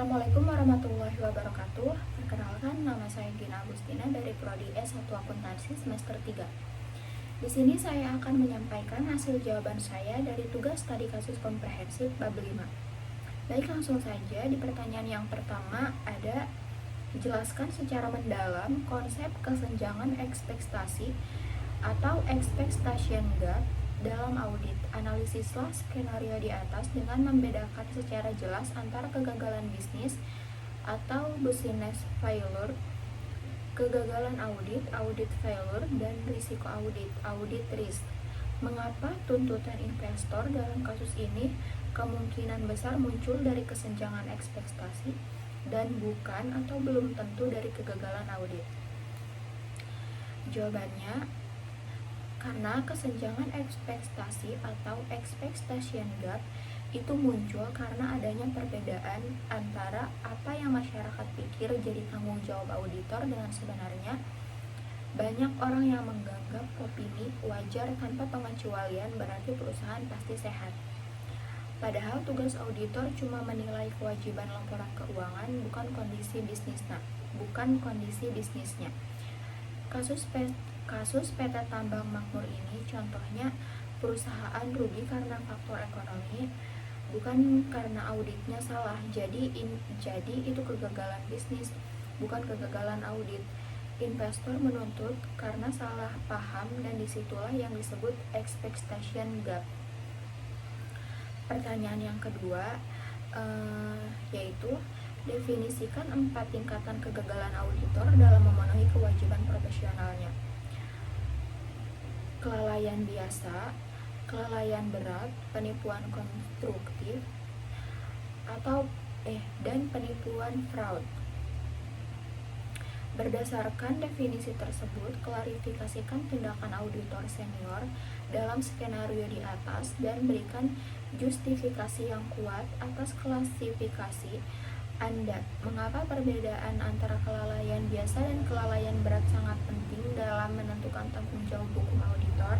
Assalamualaikum warahmatullahi wabarakatuh. Perkenalkan, nama saya Gina Agustina dari Prodi S1 Akuntansi semester 3. Di sini saya akan menyampaikan hasil jawaban saya dari tugas studi kasus komprehensif bab 5. Baik, langsung saja di pertanyaan yang pertama ada: jelaskan secara mendalam konsep kesenjangan ekspektasi atau expectation gap dalam audit. Analisislah skenario di atas dengan membedakan secara jelas antara kegagalan bisnis atau business failure, kegagalan audit, audit failure, dan risiko audit, audit risk. Mengapa tuntutan investor dalam kasus ini kemungkinan besar muncul dari kesenjangan ekspektasi dan bukan atau belum tentu dari kegagalan audit? Jawabannya, karena kesenjangan ekspektasi atau expectation gap itu muncul karena adanya perbedaan antara apa yang masyarakat pikir jadi tanggung jawab auditor dengan sebenarnya. Banyak orang yang menganggap opini wajar tanpa pengecualian berarti perusahaan pasti sehat. Padahal tugas auditor cuma menilai kewajiban laporan keuangan, bukan kondisi bisnisnya. Kasus PT Tambang Makmur ini contohnya perusahaan rugi karena faktor ekonomi, bukan karena auditnya salah. Jadi itu kegagalan bisnis, bukan kegagalan audit. Investor menuntut karena salah paham dan disitulah yang disebut expectation gap. Pertanyaan yang kedua yaitu definisikan 4 tingkatan kegagalan auditor dalam memenuhi kewajiban profesionalnya. Kelalaian biasa, kelalaian berat, penipuan konstruktif, dan penipuan fraud. Berdasarkan definisi tersebut, klarifikasikan tindakan auditor senior dalam skenario di atas dan berikan justifikasi yang kuat atas klasifikasi Anda. Mengapa perbedaan antara kelalaian biasa dan kelalaian berat sangat penting dalam menentukan tanggung jawab hukum auditor?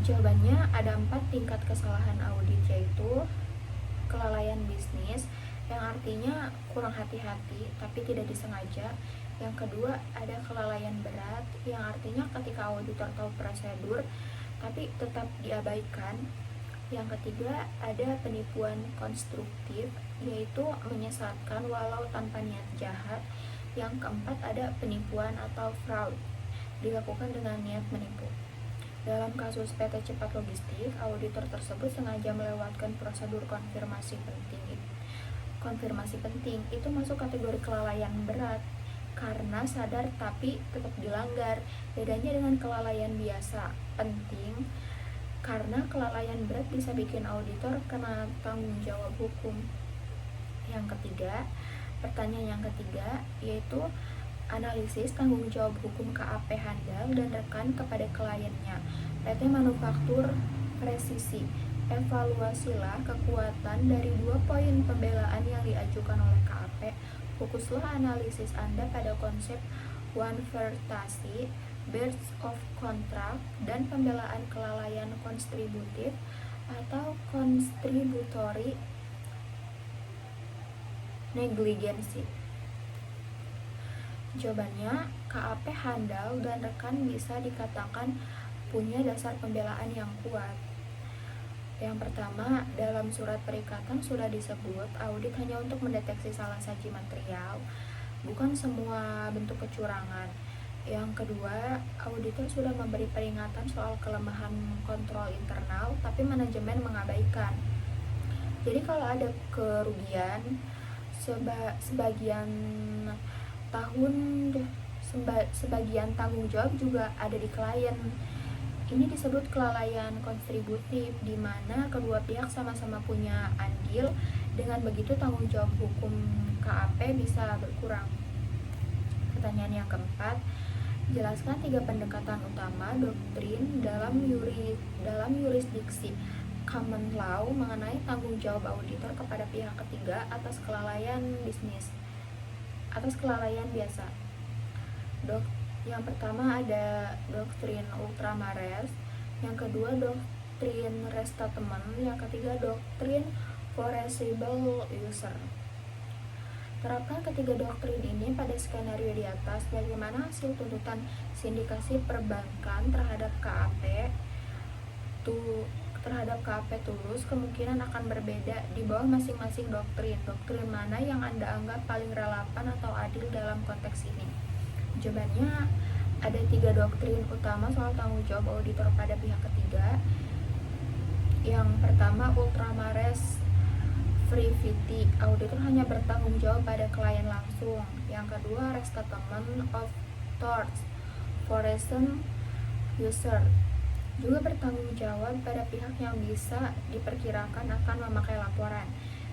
Jawabannya, ada 4 tingkat kesalahan audit, yaitu kelalaian bisnis, yang artinya kurang hati-hati tapi tidak disengaja. Yang kedua, ada kelalaian berat, yang artinya ketika auditor tahu prosedur tapi tetap diabaikan. Yang ketiga, ada penipuan konstruktif, yaitu menyesatkan walau tanpa niat jahat. Yang keempat, ada penipuan atau fraud, dilakukan dengan niat menipu. Dalam kasus PT Cepat Logistik, auditor tersebut sengaja melewatkan prosedur konfirmasi penting. Itu masuk kategori kelalaian berat karena sadar tapi tetap dilanggar. Bedanya dengan kelalaian biasa penting, karena kelalaian berat bisa bikin auditor kena tanggung jawab hukum. Yang ketiga, pertanyaan yang ketiga yaitu analisis tanggung jawab hukum KAP handal dan rekan kepada kliennya. PT Manufaktur Presisi, evaluasilah kekuatan dari 2 poin pembelaan yang diajukan oleh KAP. Fokuslah analisis Anda pada konsep konvertasi, breach of contract, dan pembelaan kelalaian kontributif atau contributory negligence. Jawabannya, KAP handal dan rekan bisa dikatakan punya dasar pembelaan yang kuat. Yang pertama, dalam surat perikatan sudah disebut audit hanya untuk mendeteksi salah saji material, bukan semua bentuk kecurangan. Yang kedua, auditor sudah memberi peringatan soal kelemahan kontrol internal, tapi manajemen mengabaikan. Jadi kalau ada kerugian, sebagian tanggung jawab juga ada di klien. Ini disebut kelalaian kontributif, di mana kedua pihak sama-sama punya andil. Dengan begitu tanggung jawab hukum KAP bisa berkurang. Pertanyaan yang keempat, jelaskan 3 pendekatan utama doktrin dalam yurisdiksi common law mengenai tanggung jawab auditor kepada pihak ketiga atas kelalaian biasa. Yang pertama ada doktrin ultra-mares, yang kedua doktrin restatement, yang ketiga doktrin foreseeable user. Terapkan ketiga doktrin ini pada skenario di atas. Bagaimana hasil tuntutan sindikasi perbankan terhadap KAP Tulus kemungkinan akan berbeda di bawah masing-masing doktrin. Doktrin mana yang Anda anggap paling relevan atau adil dalam konteks ini? Jawabannya ada 3 doktrin utama soal tanggung jawab auditor pada pihak ketiga. Yang pertama, ultra-mares privity, auditor hanya bertanggung jawab pada klien langsung. Yang kedua, restatement of torts, foreign user, juga bertanggung jawab pada pihak yang bisa diperkirakan akan memakai laporan.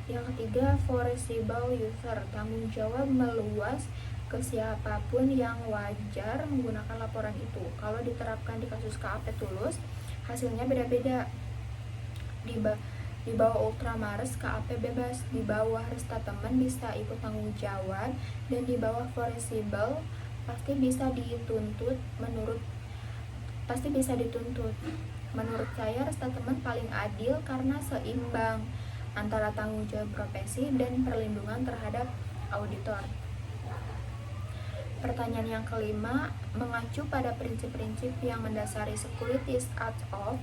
Yang ketiga, foreseeable user, tanggung jawab meluas ke siapapun yang wajar menggunakan laporan itu. Kalau diterapkan di kasus KAP Tulus, hasilnya beda-beda. Di bawah ultramares, KAP bebas. Di bawah restatement bisa ikut tanggung jawab. Dan di bawah foreseeable pasti bisa dituntut. Menurut saya restatement paling adil karena seimbang antara tanggung jawab profesi dan perlindungan terhadap auditor. Pertanyaan yang kelima, mengacu pada prinsip-prinsip yang mendasari Securities Act of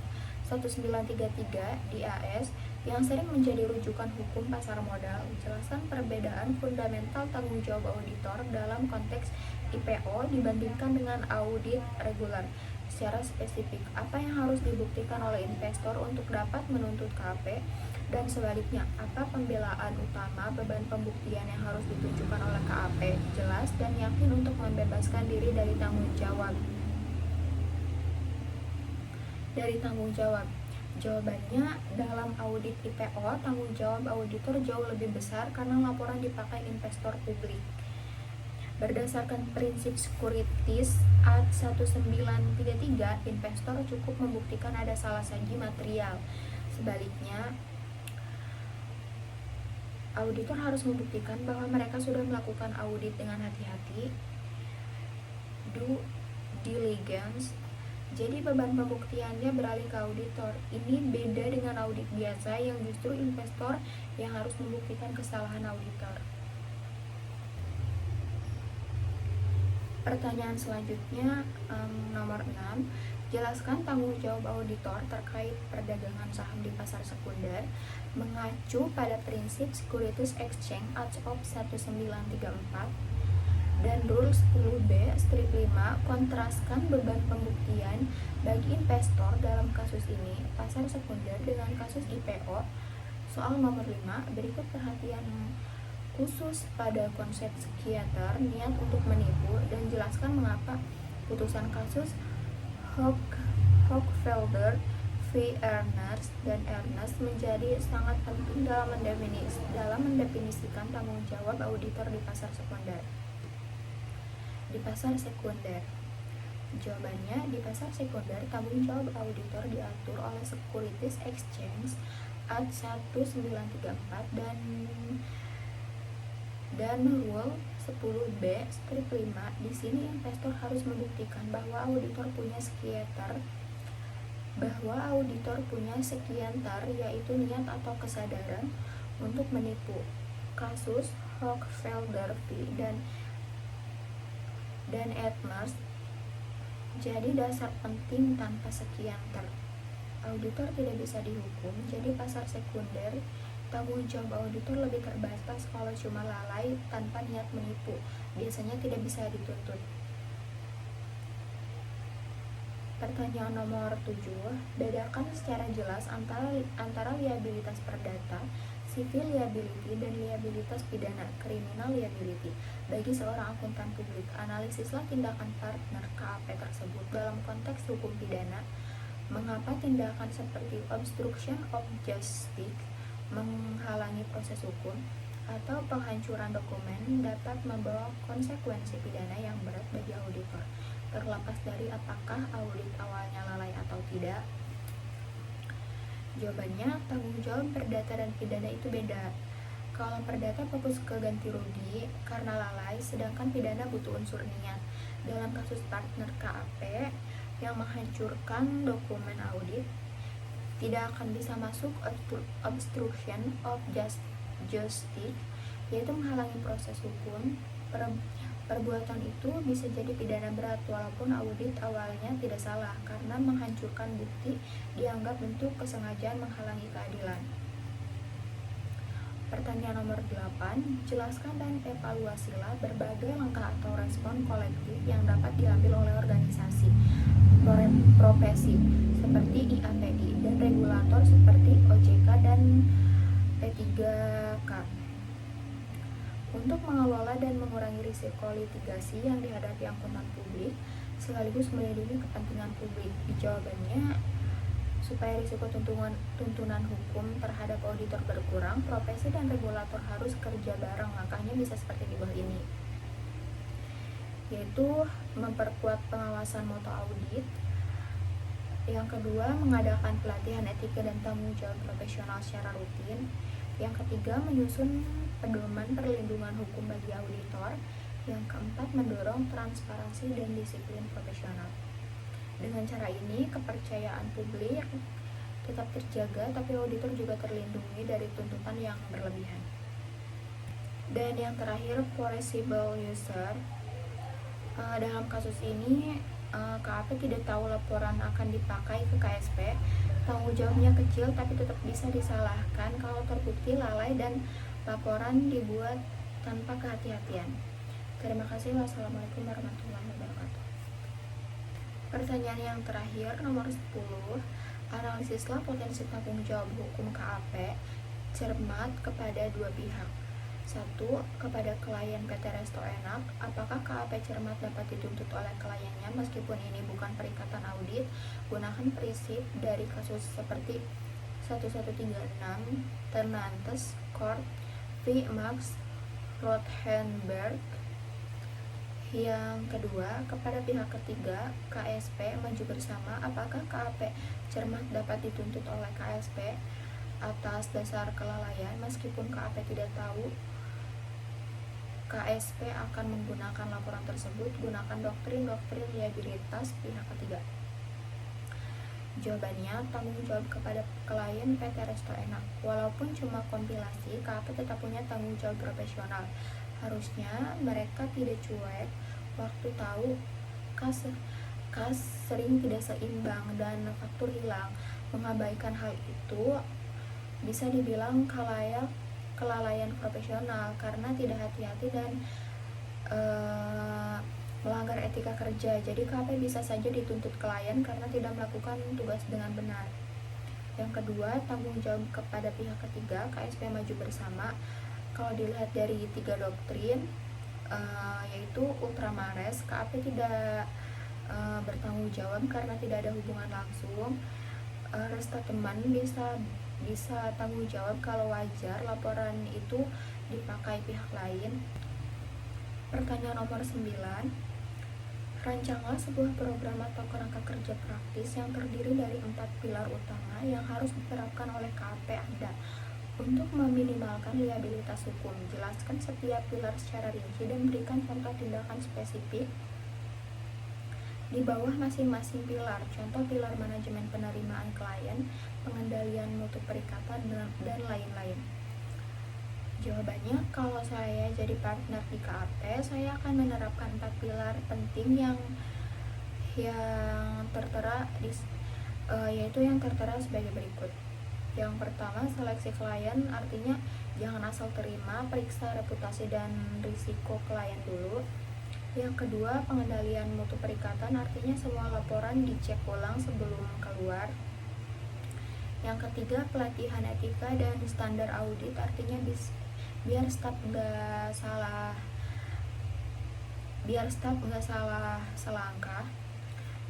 1933 di AS yang sering menjadi rujukan hukum pasar modal. Jelaskan perbedaan fundamental tanggung jawab auditor dalam konteks IPO dibandingkan dengan audit reguler. Secara spesifik, apa yang harus dibuktikan oleh investor untuk dapat menuntut KAP, dan sebaliknya, apa pembelaan utama beban pembuktian yang harus ditunjukkan oleh KAP jelas dan yakin untuk membebaskan diri dari tanggung jawab. Jawabannya, dalam audit IPO, tanggung jawab auditor jauh lebih besar karena laporan dipakai investor publik. Berdasarkan prinsip Securities Act 1933, investor cukup membuktikan ada salah saji material. Sebaliknya, auditor harus membuktikan bahwa mereka sudah melakukan audit dengan hati-hati, due diligence. Jadi beban pembuktiannya beralih ke auditor. Ini beda dengan audit biasa yang justru investor yang harus membuktikan kesalahan auditor. Pertanyaan selanjutnya, nomor 6. Jelaskan tanggung jawab auditor terkait perdagangan saham di pasar sekunder mengacu pada prinsip Securities Exchange Act of 1934 dan Rule 10B strip 5. Kontraskan beban pembuktian bagi investor dalam kasus ini, pasar sekunder, dengan kasus IPO. Soal nomor 5, berikut perhatian khusus pada konsep psikiater niat untuk menipu dan jelaskan mengapa putusan kasus Hochfelder v. Ernst dan Ernst menjadi sangat penting dalam mendefinisikan tanggung jawab auditor di pasar sekunder. Jawabannya, di pasar sekunder tanggung jawab auditor diatur oleh Securities Exchange Act 1934 dan Rule 10B strip 5. Di sini investor harus membuktikan bahwa auditor punya sekiantar, yaitu niat atau kesadaran untuk menipu. Kasus Hochfelder v. dan Ernst jadi dasar penting. Tanpa sekiantar, auditor tidak bisa dihukum. Jadi pasar sekunder, tanggung jawab auditor lebih terbatas. Kalau cuma lalai tanpa niat menipu, biasanya tidak bisa dituntut. Pertanyaan nomor 7. Bedakan secara jelas antara liabilitas perdata, civil liability, dan liabilitas pidana, criminal liability. Bagi seorang akuntan publik, analisislah tindakan partner KAP tersebut dalam konteks hukum pidana. Mengapa tindakan seperti obstruction of justice, menghalangi proses hukum, atau penghancuran dokumen dapat membawa konsekuensi pidana yang berat bagi auditor, terlepas dari apakah audit awalnya lalai atau tidak? Jawabannya, tanggung jawab perdata dan pidana itu beda. Kalau perdata fokus ke ganti rugi karena lalai, sedangkan pidana butuh unsur niat. Dalam kasus partner KAP yang menghancurkan dokumen audit, tidak akan bisa masuk obstruction of justice, yaitu menghalangi proses hukum. Perbuatan itu bisa jadi pidana berat walaupun audit awalnya tidak salah, karena menghancurkan bukti dianggap bentuk kesengajaan menghalangi keadilan. Pertanyaan nomor 8, jelaskan dan evaluasilah berbagai langkah atau respon kolektif yang dapat diambil oleh organisasi profesi seperti IAPI dan regulator seperti OJK dan P3K untuk mengelola dan mengurangi risiko litigasi yang dihadapi akuntan publik sekaligus melindungi kepentingan publik. Jawabannya, supaya risiko tuntunan hukum terhadap auditor berkurang, profesi dan regulator harus kerja bareng. Langkahnya bisa seperti di bawah ini, yaitu memperkuat pengawasan mutu audit. Yang kedua, mengadakan pelatihan etika dan tanggung jawab profesional secara rutin. Yang ketiga, menyusun pedoman perlindungan hukum bagi auditor. Yang keempat, mendorong transparansi dan disiplin profesional. Dengan cara ini, kepercayaan publik tetap terjaga, tapi auditor juga terlindungi dari tuntutan yang berlebihan. Dan yang terakhir, foreseeable user. Dalam kasus ini, KAP tidak tahu laporan akan dipakai ke KSP. Tanggung jawabnya kecil tapi tetap bisa disalahkan kalau terbukti lalai dan laporan dibuat tanpa kehati-hatian. Terima kasih. Wassalamualaikum warahmatullahi wabarakatuh. Pertanyaan yang terakhir, nomor 10, analisislah potensi tanggung jawab hukum KAP cermat kepada dua pihak. 1. Kepada klien PT Resto Enak, apakah KAP cermat dapat dituntut oleh kliennya meskipun ini bukan perikatan audit? Gunakan prinsip dari kasus seperti 1136 Ternantes Court v. Max Rothenberg. Yang kedua, kepada pihak ketiga, KSP maju bersama, apakah KAP cermat dapat dituntut oleh KSP atas dasar kelalaian meskipun KAP tidak tahu KSP akan menggunakan laporan tersebut? Gunakan doktrin liabilitas pihak ketiga. Jawabannya, tanggung jawab kepada klien PT Resto Enak. Walaupun cuma kompilasi, KAP tetap punya tanggung jawab profesional. Harusnya mereka tidak cuek waktu tahu kas sering tidak seimbang dan faktur hilang. Mengabaikan hal itu bisa dibilang kelalaian profesional karena tidak hati-hati dan melanggar etika kerja. Jadi KAP bisa saja dituntut klien karena tidak melakukan tugas dengan benar. Yang kedua, tanggung jawab kepada pihak ketiga, KSP maju bersama. Kalau dilihat dari 3 doktrin, yaitu Ultramares, KAP tidak bertanggung jawab karena tidak ada hubungan langsung. Resta teman bisa tanggung jawab kalau wajar laporan itu dipakai pihak lain. Pertanyaan nomor 9, rancanglah sebuah program atau kerangka kerja praktis yang terdiri dari 4 pilar utama yang harus diterapkan oleh KAP Anda untuk meminimalkan liabilitas hukum. Jelaskan setiap pilar secara rinci dan berikan contoh tindakan spesifik di bawah masing-masing pilar. Contoh pilar manajemen penerimaan klien, pengendalian mutu perikatan, dan lain-lain. Jawabannya, kalau saya jadi partner di KAP, saya akan menerapkan 4 pilar penting yang tertera yaitu yang tertera sebagai berikut. Yang pertama, seleksi klien, artinya jangan asal terima, periksa reputasi dan risiko klien dulu. Yang kedua, pengendalian mutu perikatan, artinya semua laporan dicek ulang sebelum keluar. Yang ketiga, pelatihan etika dan standar audit, artinya biar staf nggak salah selangkah.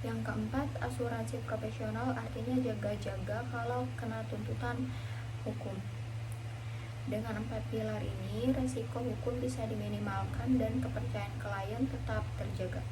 Yang keempat, asuransi profesional, artinya jaga-jaga kalau kena tuntutan hukum. Dengan 4 pilar ini, resiko hukum bisa diminimalkan dan kepercayaan klien tetap terjaga.